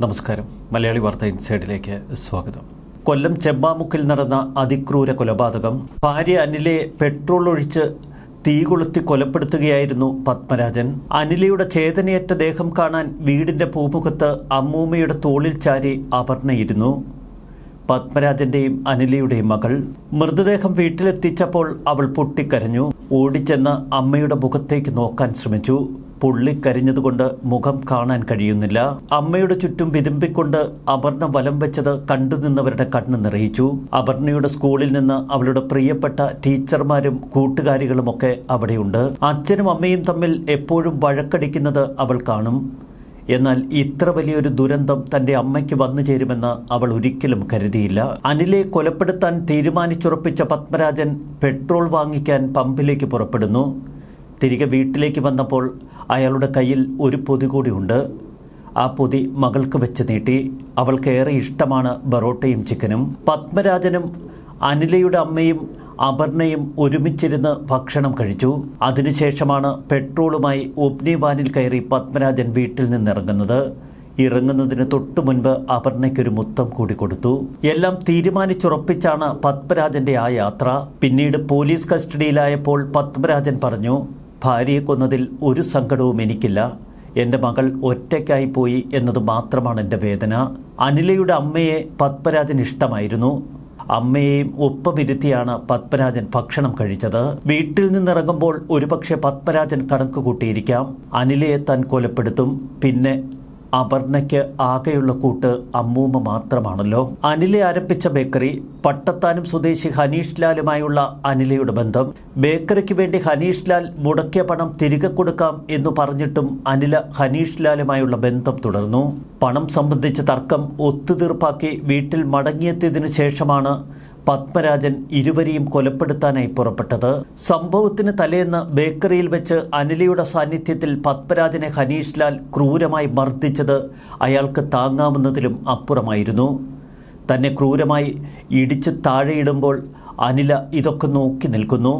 നമസ്കാരം. മലയാളി വാർത്ത ഇൻസൈഡിലേക്ക് സ്വാഗതം. കൊല്ലം ചെമ്പാമുക്കിൽ നടന്ന അതിക്രൂര കൊലപാതകം. ഭാര്യ അനിലയെ പെട്രോൾ ഒഴിച്ച് തീ കൊളുത്തി കൊലപ്പെടുത്തുകയായിരുന്നു പത്മരാജൻ. അനിലയുടെ ചേതനയേറ്റ ദേഹം കാണാൻ വീടിന്റെ പൂമുഖത്ത് അമ്മൂമ്മയുടെ തോളിൽ ചാരി അപർണയിരുന്നു. പത്മരാജന്റെയും അനിലയുടെയും മകൾ. മൃതദേഹം വീട്ടിലെത്തിച്ചപ്പോൾ അവൾ പൊട്ടിക്കരഞ്ഞു. ഓടിച്ചെന്ന് അമ്മയുടെ മുഖത്തേക്ക് നോക്കാൻ ശ്രമിച്ചു. പൊള്ളിക്കരിഞ്ഞതുകൊണ്ട് മുഖം കാണാൻ കഴിയുന്നില്ല. അമ്മയുടെ ചുറ്റും വിതുമ്പിക്കൊണ്ട് അപർണ വലം വെച്ചത് കണ്ടുനിന്നവരുടെ കണ്ണ് നിറയിച്ചു. അപർണയുടെ സ്കൂളിൽ നിന്ന് അവളുടെ പ്രിയപ്പെട്ട ടീച്ചർമാരും കൂട്ടുകാരികളുമൊക്കെ അവിടെയുണ്ട്. അച്ഛനും അമ്മയും തമ്മിൽ എപ്പോഴും വഴക്കടിക്കുന്നത് അവൾ കാണും. എന്നാൽ ഇത്ര വലിയൊരു ദുരന്തം തന്റെ അമ്മയ്ക്ക് വന്നു ചേരുമെന്ന് അവൾ ഒരിക്കലും കരുതിയില്ല. അനിലെ കൊലപ്പെടുത്താൻ തീരുമാനിച്ചുറപ്പിച്ച പത്മരാജൻ പെട്രോൾ വാങ്ങിക്കാൻ പമ്പിലേക്ക് പുറപ്പെടുന്നു. തിരികെ വീട്ടിലേക്ക് വന്നപ്പോൾ അയാളുടെ കയ്യിൽ ഒരു പൊതി കൂടിയുണ്ട്. ആ പൊതി മകൾക്ക് വെച്ച് നീട്ടി. അവൾക്കേറെ ഇഷ്ടമാണ് ബറോട്ടയും ചിക്കനും. പത്മരാജനും അനിലയുടെ അമ്മയും അപർണയും ഒരുമിച്ചിരുന്ന് ഭക്ഷണം കഴിച്ചു. അതിനുശേഷമാണ് പെട്രോളുമായി ഒബ്നി വാനിൽ കയറി പത്മരാജൻ വീട്ടിൽ നിന്നിറങ്ങുന്നത്. ഇറങ്ങുന്നതിന് തൊട്ടു മുൻപ് അപർണയ്ക്കൊരു മുത്തം കൂടി കൊടുത്തു. എല്ലാം തീരുമാനിച്ചുറപ്പിച്ചാണ് പത്മരാജന്റെ ആ യാത്ര. പിന്നീട് പോലീസ് കസ്റ്റഡിയിലായപ്പോൾ പത്മരാജൻ പറഞ്ഞു, ഭാര്യയെ കൊന്നതിൽ ഒരു സങ്കടവും എനിക്കില്ല. എൻ്റെ മകൾ ഒറ്റയ്ക്കായി പോയി എന്നത് മാത്രമാണ് എൻ്റെ വേദന. അനിലയുടെ അമ്മയെ പത്മരാജൻ ഇഷ്ടമായിരുന്നു. അമ്മയെയും ഒപ്പമിരുത്തിയാണ് പത്മരാജൻ ഭക്ഷണം കഴിച്ചത്. വീട്ടിൽ നിന്നിറങ്ങുമ്പോൾ ഒരുപക്ഷെ പത്മരാജൻ കണക്ക് കൂട്ടിയിരിക്കാം. അനിലയെ താൻ കൊലപ്പെടുത്തും. പിന്നെ അപർണയ്ക്ക് ആകെയുള്ള കൂട്ട് അമ്മൂമ്മ മാത്രമാണല്ലോ. അനില ആരംഭിച്ച ബേക്കറി. പട്ടത്താനം സ്വദേശി ഹനീഷ് ലാലുമായുള്ള അനിലയുടെ ബന്ധം. ബേക്കറിക്ക് വേണ്ടി ഹനീഷ് ലാൽ മുടക്കിയ പണം തിരികെ കൊടുക്കാം എന്ന് പറഞ്ഞിട്ടും അനില ഹനീഷ് ലാലുമായുള്ള ബന്ധം തുടർന്നു. പണം സംബന്ധിച്ച തർക്കം ഒത്തുതീർപ്പാക്കി വീട്ടിൽ മടങ്ങിയെത്തിയതിനു ശേഷമാണ് പത്മരാജൻ ഇരുവരെയും കൊലപ്പെടുത്താനായി പുറപ്പെട്ടത്. സംഭവത്തിന് തലേന്ന് ബേക്കറിയിൽ വെച്ച് അനിലയുടെ സാന്നിധ്യത്തിൽ പത്മരാജനെ ഹനീഷ് ലാൽ ക്രൂരമായി മർദ്ദിച്ചത് അയാൾക്ക് താങ്ങാവുന്നതിലും അപ്പുറമായിരുന്നു. തന്നെ ക്രൂരമായി ഇടിച്ച് താഴെയിടുമ്പോൾ അനില ഇതൊക്കെ നോക്കി നിൽക്കുന്നു.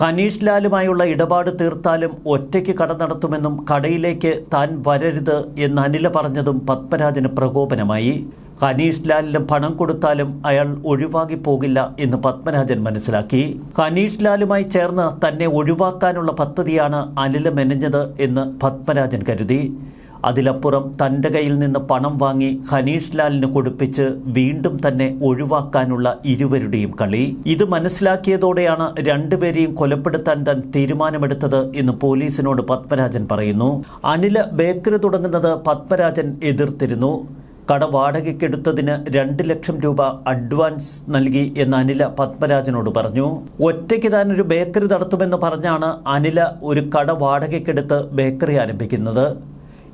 ഹനീഷ് ലാലുമായുള്ള ഇടപാട് തീർത്താലും ഒറ്റയ്ക്ക് കട നടത്തുമെന്നും കടയിലേക്ക് താൻ വരരുത് എന്ന് അനില പറഞ്ഞതും പത്മരാജന് പ്രകോപനമായി. ഹനീഷ് ലാലിനും പണം കൊടുത്താലും അയാൾ ഒഴിവാക്കി പോകില്ല എന്ന് പത്മരാജൻ മനസ്സിലാക്കി. ഹനീഷ് ലാലുമായി ചേർന്ന് തന്നെ ഒഴിവാക്കാനുള്ള പദ്ധതിയാണ് അനില മെനഞ്ഞത് എന്ന് പത്മരാജൻ കരുതി. അതിലപ്പുറം തൻ്റെ കയ്യിൽ നിന്ന് പണം വാങ്ങി ഹനീഷ് ലാലിന് കൊടുപ്പിച്ച് വീണ്ടും തന്നെ ഒഴിവാക്കാനുള്ള ഇരുവരുടെയും കളി. ഇത് മനസ്സിലാക്കിയതോടെയാണ് രണ്ടുപേരെയും കൊലപ്പെടുത്താൻ താൻ തീരുമാനമെടുത്തത് എന്ന് പോലീസിനോട് പത്മരാജൻ പറയുന്നു. അനില ബേക്കറി തുടങ്ങുന്നത് പത്മരാജൻ എതിർത്തിരുന്നു. കട വാടകയ്ക്കെടുത്തതിന് 2 ലക്ഷം രൂപ അഡ്വാൻസ് നൽകി എന്ന് അനില പത്മരാജനോട് പറഞ്ഞു. ഒറ്റയ്ക്ക് താൻ ഒരു ബേക്കറി നടത്തുമെന്ന് പറഞ്ഞാണ് അനില ഒരു കട വാടകയ്ക്കെടുത്ത് ബേക്കറി ആരംഭിക്കുന്നത്.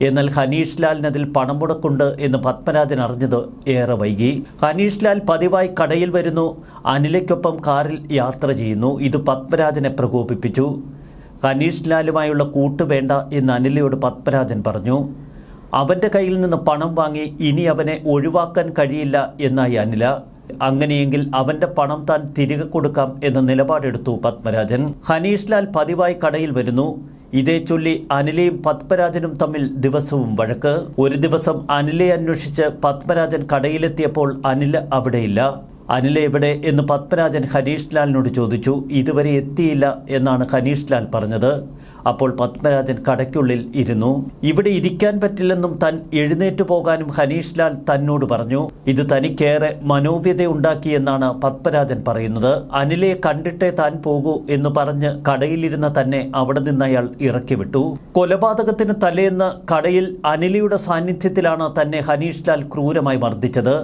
എന്നാൽ ഹനീഷ് ലാലിനതിൽ പണം മുടക്കുണ്ട് എന്ന് പത്മരാജൻ അറിഞ്ഞത് ഏറെ വൈകി. ഹനീഷ് ലാൽ പതിവായി കടയിൽ വരുന്നു. അനിലയ്ക്കൊപ്പം കാറിൽ യാത്ര ചെയ്യുന്നു. ഇത് പത്മരാജനെ പ്രകോപിപ്പിച്ചു. ഹനീഷ് ലാലുമായുള്ള കൂട്ട് വേണ്ട എന്ന് അനിലയോട് പത്മരാജൻ പറഞ്ഞു. അവൻ്റെ കയ്യിൽ നിന്ന് പണം വാങ്ങി ഇനി അവനെ ഒഴിവാക്കാൻ കഴിയില്ല എന്നായി അനില. അങ്ങനെയെങ്കിൽ അവൻ്റെ പണം താൻ തിരികെ കൊടുക്കാം എന്ന നിലപാടെടുത്തു പത്മരാജൻ. ഹനീഷ് ലാൽ പതിവായി കടയിൽ വരുന്നു. ഇതേ ചൊല്ലി അനിലയും പത്മരാജനും തമ്മിൽ ദിവസവും വഴക്ക്. ഒരു ദിവസം അനിലയെ അന്വേഷിച്ച് പത്മരാജൻ കടയിലെത്തിയപ്പോൾ അനില അവിടെയില്ല. അനില എവിടെ എന്ന് പത്മരാജൻ ഹനീഷ് ലാലിനോട് ചോദിച്ചു. ഇതുവരെ എത്തിയില്ല എന്നാണ് ഹനീഷ് ലാൽ പറഞ്ഞത്. അപ്പോൾ പത്മരാജൻ കടയ്ക്കുള്ളിൽ ഇരുന്നു. ഇവിടെ ഇരിക്കാൻ പറ്റില്ലെന്നും താൻ എഴുന്നേറ്റു പോകാനും ഹനീഷ് ലാൽ തന്നോട് പറഞ്ഞു. ഇത് തനിക്കേറെ മനോവ്യതയുണ്ടാക്കിയെന്നാണ് പത്മരാജൻ പറയുന്നത്. അനിലയെ കണ്ടിട്ടേ താൻ പോകൂ എന്ന് പറഞ്ഞ് കടയിലിരുന്ന തന്നെ അവിടെ നിന്ന് അയാൾ ഇറക്കിവിട്ടു. കൊലപാതകത്തിന് തലേന്ന് കടയിൽ അനിലയുടെ സാന്നിധ്യത്തിലാണ് തന്നെ ഹനീഷ് ലാൽ ക്രൂരമായി മർദ്ദിച്ചത്.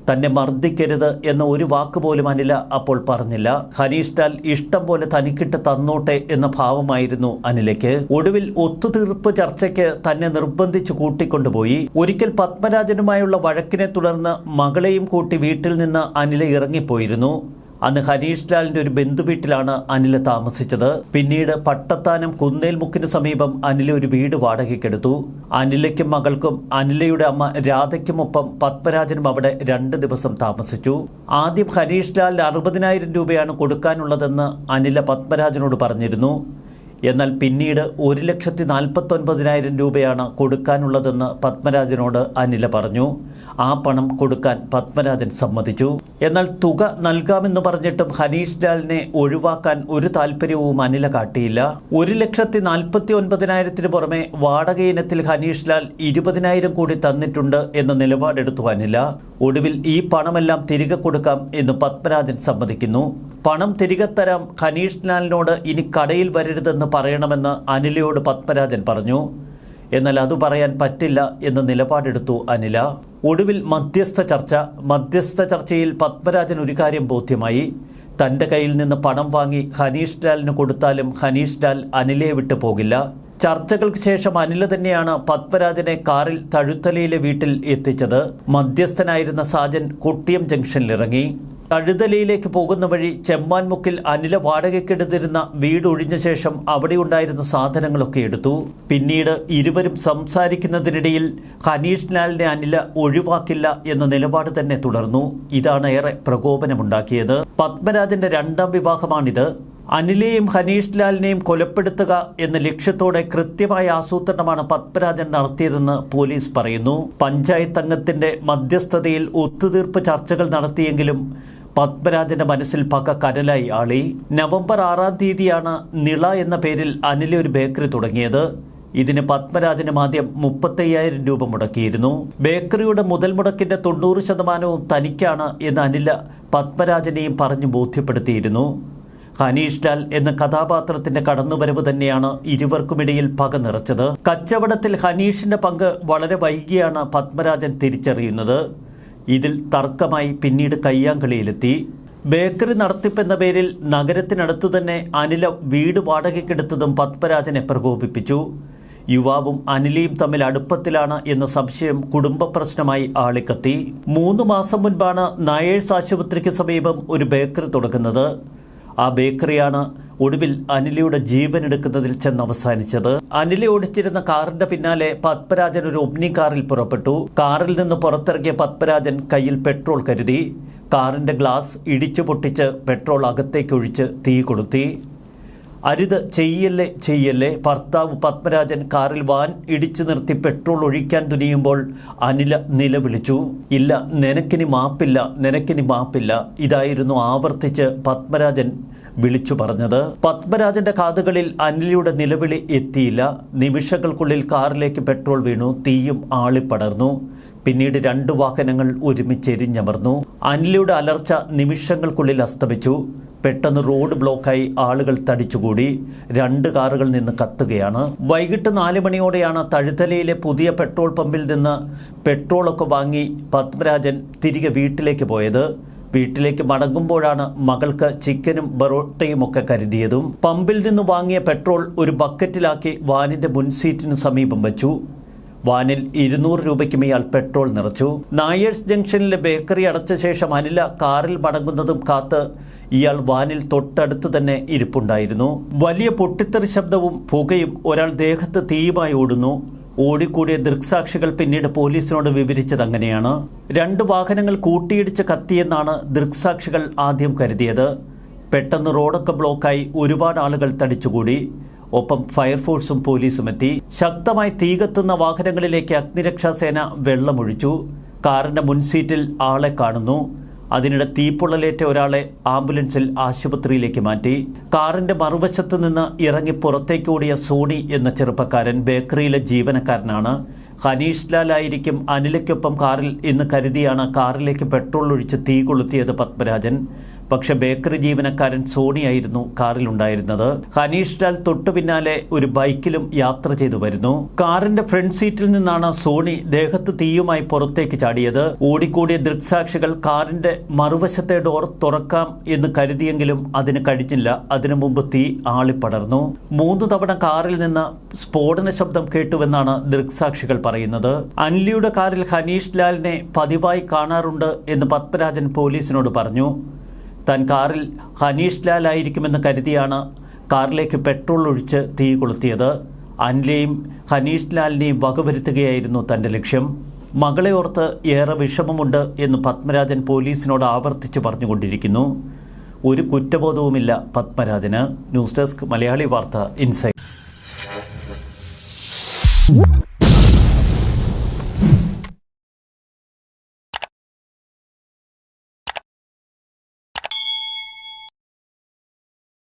തന്നെ മർദ്ദിക്കരുത് എന്ന ഒരു വാക്കുപോലും അനില അപ്പോൾ പറഞ്ഞില്ല. ഹനീഷ് ലാൽ ഇഷ്ടം പോലെ തനിക്കിട്ട് തന്നോട്ടെ എന്ന ഭാവമായിരുന്നു അനിലയ്ക്ക്. ഒടുവിൽ ഒത്തുതീർപ്പ് ചർച്ചയ്ക്ക് തന്നെ നിർബന്ധിച്ചു കൂട്ടിക്കൊണ്ടുപോയി. ഒരിക്കൽ പത്മരാജനുമായുള്ള വഴക്കിനെ തുടർന്ന് മകളെയും കൂട്ടി വീട്ടിൽ നിന്ന് അനില ഇറങ്ങിപ്പോയിരുന്നു. അന്ന് ഹനീഷ് ലാലിന്റെ ഒരു ബന്ധുവീട്ടിലാണ് അനില താമസിച്ചത്. പിന്നീട് പട്ടത്താനം കുന്നേൽമുക്കിന് സമീപം അനില ഒരു വീട് വാടകയ്ക്കെടുത്തു. അനിലയ്ക്കും മകൾക്കും അനിലയുടെ അമ്മ രാധയ്ക്കുമൊപ്പം പത്മരാജനും അവിടെ 2 ദിവസം താമസിച്ചു. ആദ്യം ഹനീഷ് ലാലിന് 60,000 രൂപയാണ് കൊടുക്കാനുള്ളതെന്ന് അനില പത്മരാജനോട് പറഞ്ഞിരുന്നു. എന്നാൽ പിന്നീട് 1,49,000 രൂപയാണ് കൊടുക്കാനുള്ളതെന്ന് പത്മരാജനോട് അനില പറഞ്ഞു. ആ പണം കൊടുക്കാൻ പത്മരാജൻ സമ്മതിച്ചു. എന്നാൽ തുക നൽകാമെന്ന് പറഞ്ഞിട്ടും ഹനീഷ് ലാലിനെ ഒഴിവാക്കാൻ ഒരു താല്പര്യവും അനില കാട്ടിയില്ല. 1,49,000 പുറമെ വാടക ഇനത്തിൽ ഹനീഷ് ലാൽ 20,000 കൂടി തന്നിട്ടുണ്ട് എന്ന നിലപാടെടുത്തു അനില. ഒടുവിൽ ഈ പണമെല്ലാം തിരികെ കൊടുക്കാം എന്ന് പത്മരാജൻ സമ്മതിക്കുന്നു. പണം തിരികെ തരാം, ഹനീഷ് ലാലിനോട് ഇനി കടയിൽ വരരുതെന്ന് പറയണമെന്ന് അനിലയോട് പത്മരാജൻ പറഞ്ഞു. എന്നാൽ അത് പറയാൻ പറ്റില്ല എന്ന നിലപാടെടുത്തു അനില. ഒടുവിൽ മധ്യസ്ഥ ചർച്ചയിൽ പത്മരാജൻ ഒരു കാര്യം ബോധ്യമായി. തൻ്റെ കയ്യിൽ നിന്ന് പണം വാങ്ങി ഹനീഷ് ലാലിന് കൊടുത്താലും ഹനീഷ് ലാൽ അനിലയെ വിട്ടു പോകില്ല. ചർച്ചകൾക്ക് ശേഷം അനില തന്നെയാണ് പത്മരാജനെ കാറിൽ തഴുത്തലയിലെ വീട്ടിൽ എത്തിച്ചത്. മധ്യസ്ഥനായിരുന്ന സാജൻ കൊട്ടിയം ജംഗ്ഷനിലിറങ്ങി. തഴുതലയിലേക്ക് പോകുന്ന വഴി ചെമ്മാൻമുക്കിൽ അനില വാടകയ്ക്കെടുത്തിരുന്ന വീട് ഒഴിഞ്ഞ ശേഷം അവിടെയുണ്ടായിരുന്ന സാധനങ്ങളൊക്കെ എടുത്തു. പിന്നീട് ഇരുവരും സംസാരിക്കുന്നതിനിടയിൽ ഹനീഷ് ലാലിനെ അനില ഒഴിവാക്കില്ല എന്ന നിലപാട് തന്നെ തുടർന്നു. ഇതാണ് ഏറെ പ്രകോപനമുണ്ടാക്കിയത്. പത്മരാജന്റെ രണ്ടാം വിവാഹമാണിത്. അനിലയെയും ഹനീഷ് ലാലിനെയും കൊലപ്പെടുത്തുക എന്ന ലക്ഷ്യത്തോടെ കൃത്യമായ ആസൂത്രണമാണ് പത്മരാജൻ നടത്തിയതെന്ന് പോലീസ് പറയുന്നു. പഞ്ചായത്ത് അംഗത്തിന്റെ മധ്യസ്ഥതയിൽ ഒത്തുതീർപ്പ് ചർച്ചകൾ നടത്തിയെങ്കിലും പത്മരാജന്റെ മനസ്സിൽ പക കനലായി ആളി. നവംബർ 6-ാം തീയതിയാണ് നിള എന്ന പേരിൽ അനില ഒരു ബേക്കറി തുടങ്ങിയത്. ഇതിന് പത്മരാജനും ആദ്യം 35,000 രൂപ മുടക്കിയിരുന്നു. ബേക്കറിയുടെ മുതൽ മുടക്കിന്റെ 90% തനിക്കാണ് എന്ന് അനില പത്മരാജനെയും പറഞ്ഞു ബോധ്യപ്പെടുത്തിയിരുന്നു. ഹനീഷ് ലാൽ എന്ന കഥാപാത്രത്തിന്റെ കടന്നുവരവ് തന്നെയാണ് ഇരുവർക്കുമിടയിൽ പക നിറച്ചത്. കച്ചവടത്തിൽ ഹനീഷിന്റെ പങ്ക് വളരെ വൈകിയാണ് പത്മരാജൻ തിരിച്ചറിയുന്നത്. ഇതിൽ തർക്കമായി പിന്നീട് കയ്യാങ്കളിയിലെത്തി. ബേക്കറി നടത്തിപ്പെന്ന പേരിൽ നഗരത്തിനടുത്തു തന്നെ അനില വീട് വാടകയ്ക്കെടുത്തതും പത്മരാജനെ പ്രകോപിപ്പിച്ചു. യുവാവും അനിലയും തമ്മിൽ അടുപ്പത്തിലാണ് എന്ന സംശയം കുടുംബ പ്രശ്നമായി ആളിക്കത്തി. 3 മാസം മുൻപാണ് നായേഴ്സ് ആശുപത്രിക്ക് സമീപം ഒരു ബേക്കറി തുടങ്ങുന്നത്. ആ ബേക്കറിയാണ് ഒടുവിൽ അനിലയുടെ ജീവനെടുക്കുന്നതിൽ ചെന്നവസാനിച്ചത്. അനില ഓടിച്ചിരുന്ന കാറിന്റെ പിന്നാലെ പത്മരാജൻ ഒരു ഒമ്നി കാറിൽ പുറപ്പെട്ടു. കാറിൽ നിന്ന് പുറത്തിറങ്ങിയ പത്മരാജൻ കയ്യിൽ പെട്രോൾ കരുതി. കാറിന്റെ ഗ്ലാസ് ഇടിച്ചു പൊട്ടിച്ച് പെട്രോൾ അകത്തേക്കൊഴിച്ച് തീ കൊളുത്തി. അരുത്, ചെയ്യല്ലേ. ഭർത്താവ് പത്മരാജൻ കാറിൽ വാൻ ഇടിച്ചു നിർത്തി പെട്രോൾ ഒഴിക്കാൻ തുനിയുമ്പോൾ അനില നിലവിളിച്ചു. ഇല്ല, നിനക്കിനി മാപ്പില്ല. ഇതായിരുന്നു ആവർത്തിച്ച് പത്മരാജൻ വിളിച്ചു പറഞ്ഞത്. പത്മരാജന്റെ കാതുകളിൽ അനിലയുടെ നിലവിളി എത്തിയില്ല. നിമിഷങ്ങൾക്കുള്ളിൽ കാറിലേക്ക് പെട്രോൾ വീണു. തീയും ആളിപ്പടർന്നു. പിന്നീട് 2 വാഹനങ്ങൾ ഒരുമിച്ചെരിഞ്ഞമർന്നു. അനിലയുടെ അലർച്ച നിമിഷങ്ങൾക്കുള്ളിൽ അസ്തമിച്ചു. പെട്ടെന്ന് റോഡ് ബ്ലോക്കായി ആളുകൾ തടിച്ചുകൂടി. 2 കാറുകൾ നിന്ന് കത്തുകയാണ്. വൈകിട്ട് 4 മണിയോടെയാണ് തഴുതലയിലെ പുതിയ പെട്രോൾ പമ്പിൽ നിന്ന് പെട്രോളൊക്കെ വാങ്ങി പത്മരാജൻ തിരികെ വീട്ടിലേക്ക് പോയത്. വീട്ടിലേക്ക് മടങ്ങുമ്പോഴാണ് മകൾക്ക് ചിക്കനും ബറോട്ടയും ഒക്കെ കരുതിയതും. പമ്പിൽ നിന്ന് വാങ്ങിയ പെട്രോൾ ഒരു ബക്കറ്റിലാക്കി വാനിന്റെ മുൻസീറ്റിന് സമീപം വെച്ചു. വാനിൽ 200 രൂപയ്ക്കും ഇയാൾ പെട്രോൾ നിറച്ചു. നായേഴ്സ് ജംഗ്ഷനിലെ ബേക്കറി അടച്ച ശേഷം അനില കാറിൽ മടങ്ങുന്നതും കാത്ത് ഇയാൾ വാനിൽ തൊട്ടടുത്ത് തന്നെ ഇരിപ്പുണ്ടായിരുന്നു. വലിയ പൊട്ടിത്തെറി ശബ്ദവും പുകയും, ഒരാൾ ദേഹത്ത് തീയുമായി ഓടുന്നു. ഓടിക്കൂടിയ ദൃക്സാക്ഷികൾ പിന്നീട് പോലീസിനോട് വിവരിച്ചത് അങ്ങനെയാണ്. 2 വാഹനങ്ങൾ കൂട്ടിയിടിച്ച് കത്തിയെന്നാണ് ദൃക്സാക്ഷികൾ ആദ്യം കരുതിയത്. പെട്ടെന്ന് റോഡൊക്കെ ബ്ലോക്കായി ഒരുപാട് ആളുകൾ തടിച്ചുകൂടി. ഒപ്പം ഫയർഫോഴ്സും പോലീസും എത്തി. ശക്തമായി തീ കത്തുന്ന വാഹനങ്ങളിലേക്ക് അഗ്നിരക്ഷാസേന വെള്ളമൊഴിച്ചു. കാറിന്റെ മുൻസീറ്റിൽ ആളെ കാണുന്നു. അതിനിടെ തീപ്പൊള്ളലേറ്റ ഒരാളെ ആംബുലൻസിൽ ആശുപത്രിയിലേക്ക് മാറ്റി. കാറിന്റെ മറുവശത്തു നിന്ന് ഇറങ്ങി പുറത്തേക്കോടിയ സോണി എന്ന ചെറുപ്പക്കാരൻ ബേക്കറിയിലെ ജീവനക്കാരനാണ്. ഹനീഷ് ലാൽ ആയിരിക്കും അനിലയ്ക്കൊപ്പം കാറിൽ എന്ന് കരുതിയാണ് കാറിലേക്ക് പെട്രോൾ ഒഴിച്ച് തീ കൊളുത്തിയത് പത്മരാജൻ. പക്ഷെ ബേക്കറി ജീവനക്കാരൻ സോണിയായിരുന്നു കാറിലുണ്ടായിരുന്നത്. ഹനീഷ് ലാൽ തൊട്ടു പിന്നാലെ ഒരു ബൈക്കിലും യാത്ര ചെയ്തു വരുന്നു. കാറിന്റെ ഫ്രണ്ട് സീറ്റിൽ നിന്നാണ് സോണി ദേഹത്ത് തീയുമായി പുറത്തേക്ക് ചാടിയത്. ഓടിക്കൂടിയ ദൃക്സാക്ഷികൾ കാറിന്റെ മറുവശത്തെ ഡോർ തുറക്കാം എന്ന് കരുതിയെങ്കിലും അതിന് കഴിഞ്ഞില്ല. അതിനു മുമ്പ് തീ ആളിപ്പടർന്നു. 3 തവണ കാറിൽ നിന്ന് സ്ഫോടന ശബ്ദം കേട്ടുവെന്നാണ് ദൃക്സാക്ഷികൾ പറയുന്നത്. അനിലയുടെ കാറിൽ ഹനീഷ് ലാലിനെ പതിവായി കാണാറുണ്ട് എന്ന് പത്മരാജൻ പോലീസിനോട് പറഞ്ഞു. താൻ കാറിൽ ഹനീഷ് ലാൽ ആയിരിക്കുമെന്ന് കരുതിയാണ് കാറിലേക്ക് പെട്രോൾ ഒഴിച്ച് തീ കൊളുത്തിയത്. അനിലയും ഹനീഷ് ലാലിനെയും വകവരുത്തുകയായിരുന്നു തൻ്റെ ലക്ഷ്യം. മകളെ ഓർത്ത് ഏറെ വിഷമമുണ്ട് എന്ന് പത്മരാജൻ പോലീസിനോട് ആവർത്തിച്ച് പറഞ്ഞുകൊണ്ടിരിക്കുന്നു. ഒരു കുറ്റബോധവുമില്ല പത്മരാജന്. ന്യൂസ് ഡെസ്ക് മലയാളി വാർത്ത ഇൻസൈറ്റ്.